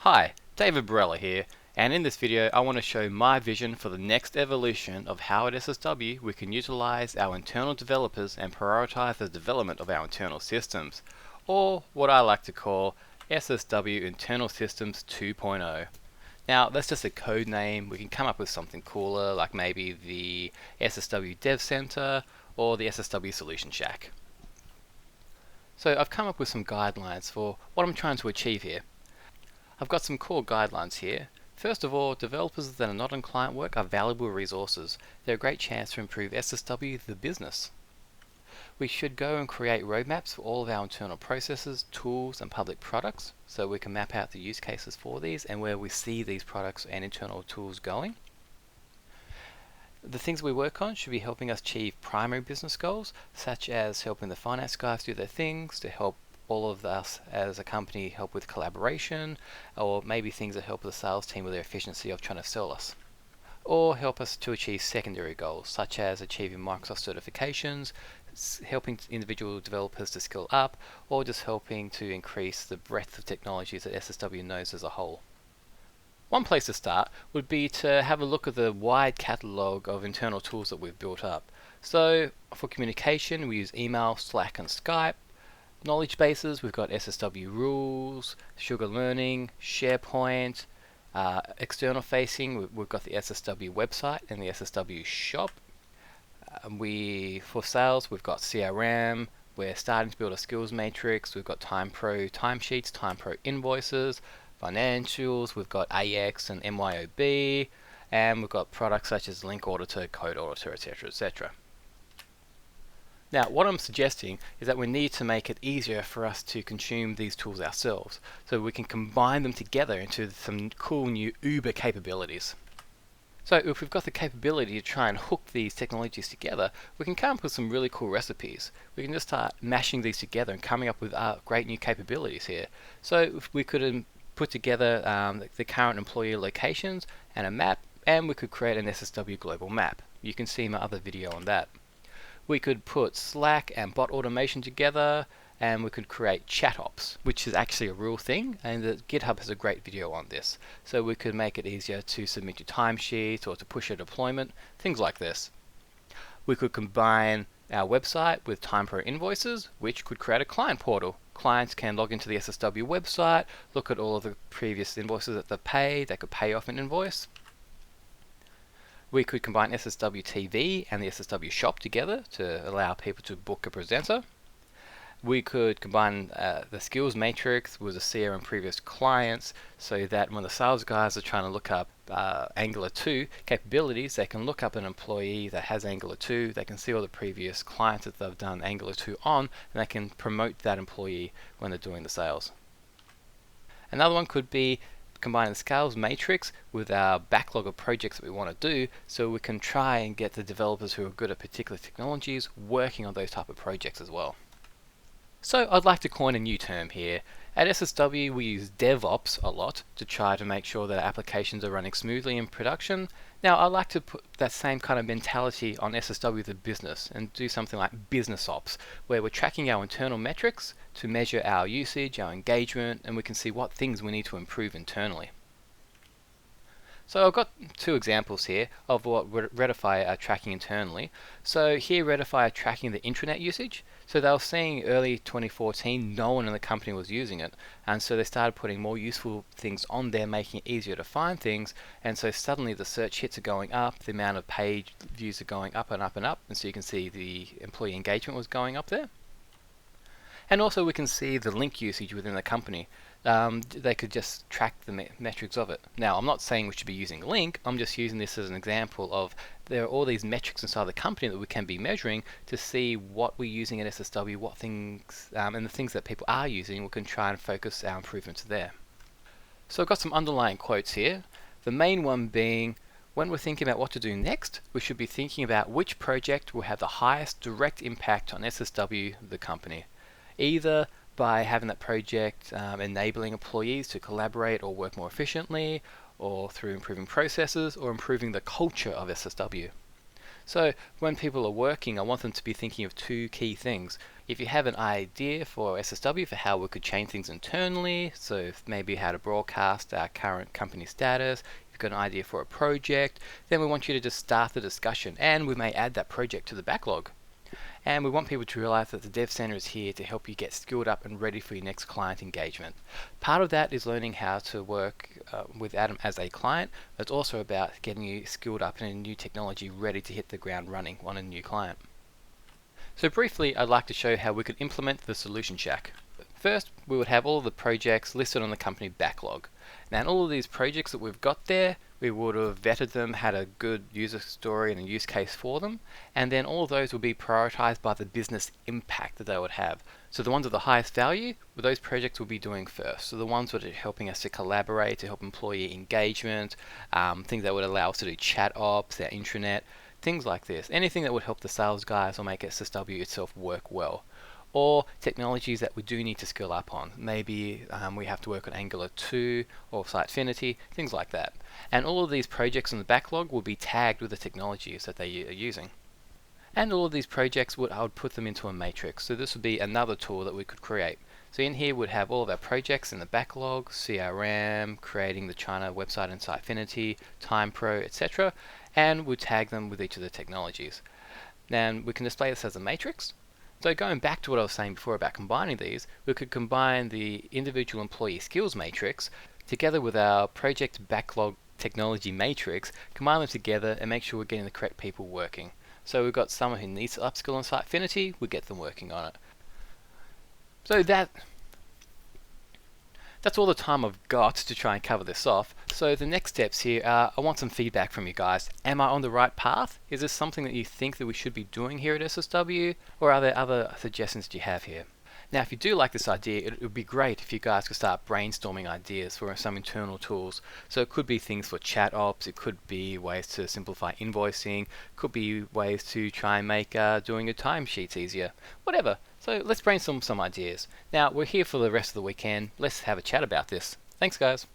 Hi, David Barella here, and in this video I want to show my vision for the next evolution of how at SSW we can utilize our internal developers and prioritize the development of our internal systems, or what I like to call SSW Internal Systems 2.0. Now that's just a code name. We can come up with something cooler like maybe the SSW Dev Center or the SSW Solution Shack. So I've come up with some guidelines for what I'm trying to achieve here. I've got some core guidelines here. First of all, developers that are not on client work are valuable resources. They're a great chance to improve SSW, the business. We should go and create roadmaps for all of our internal processes, tools, and public products, so we can map out the use cases for these and where we see these products and internal tools going. The things we work on should be helping us achieve primary business goals, such as helping the finance guys do their things, to help all of us as a company help with collaboration, or maybe things that help the sales team with their efficiency of trying to sell us. Or help us to achieve secondary goals, such as achieving Microsoft certifications, helping individual developers to skill up, or just helping to increase the breadth of technologies that SSW knows as a whole. One place to start would be to have a look at the wide catalogue of internal tools that we've built up. So for communication, we use email, Slack, and Skype. Knowledge bases, we've got SSW Rules, Sugar Learning, SharePoint. External facing, we've got the SSW website and the SSW shop. For sales, we've got CRM. We're starting to build a skills matrix. We've got TimePro timesheets, TimePro invoices, financials. We've got AX and MYOB, and we've got products such as Link Auditor, Code Auditor, etc., etc. Now, what I'm suggesting is that we need to make it easier for us to consume these tools ourselves, so we can combine them together into some cool new Uber capabilities. So if we've got the capability to try and hook these technologies together, we can come up with some really cool recipes. We can just start mashing these together and coming up with great new capabilities here. So if we could put together the current employee locations and a map, and we could create an SSW global map. You can see my other video on that. We could put Slack and bot automation together, and we could create chat ops, which is actually a real thing, and the GitHub has a great video on this. So we could make it easier to submit your timesheet or to push a deployment, things like this. We could combine our website with TimePro invoices, which could create a client portal. Clients can log into the SSW website, look at all of the previous invoices that they've paid, they could pay off an invoice. We could combine SSW TV and the SSW shop together to allow people to book a presenter. We could combine the skills matrix with the CRM previous clients, so that when the sales guys are trying to look up Angular 2 capabilities, they can look up an employee that has Angular 2, they can see all the previous clients that they've done Angular 2 on, and they can promote that employee when they're doing the sales. Another one could be combining the scales matrix with our backlog of projects that we want to do, so we can try and get the developers who are good at particular technologies working on those type of projects as well. So I'd like to coin a new term here. At SSW we use DevOps a lot to try to make sure that our applications are running smoothly in production. Now I'd like to put that same kind of mentality on SSW the business and do something like business ops, where we're tracking our internal metrics to measure our usage, our engagement, and we can see what things we need to improve internally. So I've got two examples here of what Redify are tracking internally. So here Redify are tracking the intranet usage. So they were seeing early 2014 no one in the company was using it, and so they started putting more useful things on there, making it easier to find things, and so suddenly the search hits are going up, the amount of page views are going up and up and up, and so you can see the employee engagement was going up there. And also we can see the link usage within the company. They could just track the metrics of it. Now I'm not saying we should be using link, I'm just using this as an example of there are all these metrics inside the company that we can be measuring to see what we're using at SSW, what things, and the things that people are using, we can try and focus our improvements there. So I've got some underlying quotes here. The main one being, when we're thinking about what to do next, we should be thinking about which project will have the highest direct impact on SSW, the company. Either by having that project enabling employees to collaborate or work more efficiently, or through improving processes or improving the culture of SSW. So when people are working, I want them to be thinking of two key things. If you have an idea for SSW for how we could change things internally, so maybe how to broadcast our current company status, if you've got an idea for a project, then we want you to just start the discussion, and we may add that project to the backlog. And we want people to realize that the Dev Center is here to help you get skilled up and ready for your next client engagement. Part of that is learning how to work with Adam as a client. It's also about getting you skilled up in a new technology ready to hit the ground running on a new client. So briefly, I'd like to show how we could implement the Solution Shack. First, we would have all of the projects listed on the company backlog. Now, in all of these projects that we've got there, we would have vetted them, had a good user story and a use case for them, and then all of those will be prioritized by the business impact that they would have. So the ones of the highest value, well, those projects we'll be doing first. So the ones that are helping us to collaborate, to help employee engagement, things that would allow us to do chat ops, our intranet, things like this. Anything that would help the sales guys or make SSW itself work well. Or technologies that we do need to skill up on. Maybe we have to work on Angular 2 or Sitefinity, things like that. And all of these projects in the backlog will be tagged with the technologies that they are using. And all of these projects, I would put them into a matrix. So this would be another tool that we could create. So in here we'd have all of our projects in the backlog, CRM, creating the China website and Sitefinity, TimePro, etc. And we'd tag them with each of the technologies. Then we can display this as a matrix. So going back to what I was saying before about combining these, we could combine the individual employee skills matrix together with our project backlog technology matrix, combine them together and make sure we're getting the correct people working. So we've got someone who needs to upskill on Sitefinity, we get them working on it. So that's all the time I've got to try and cover this off. So the next steps here are, I want some feedback from you guys. Am I on the right path? Is this something that you think that we should be doing here at SSW? Or are there other suggestions that you have here? Now, if you do like this idea, it would be great if you guys could start brainstorming ideas for some internal tools. So it could be things for chat ops, it could be ways to simplify invoicing, could be ways to try and make doing your timesheets easier, whatever. So let's brainstorm some ideas. Now, we're here for the rest of the weekend. Let's have a chat about this. Thanks, guys.